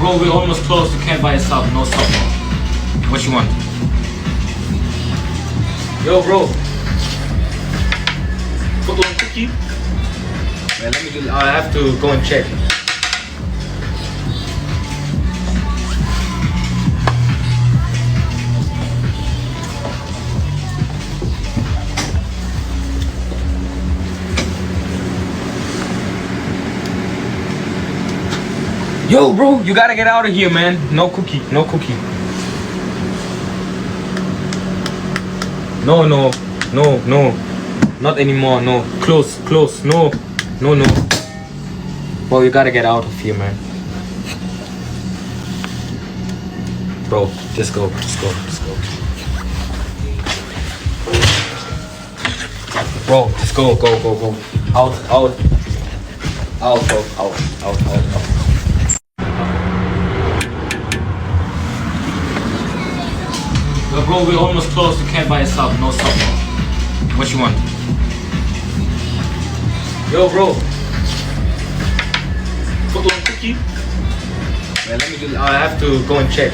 Bro, we're almost close. You can't buy yourself. No supper. What you want? Yo, bro. Put one cookie. Man, let me do. I have to go and check. Yo, bro, you gotta get out of here, man. No cookie, no cookie. No, no, no, no. Not anymore, no. Close, close, no. No, no. Bro, you gotta get out of here, man. Bro, just go, just go, just go. Bro, just go, go, go, go. Out, out. Out, bro, out, out, out, out. Yo, bro, we're almost close. You can't buy yourself. No supper. What you want? Yo, bro. Put one cookie. Man, let me do. I have to go and check.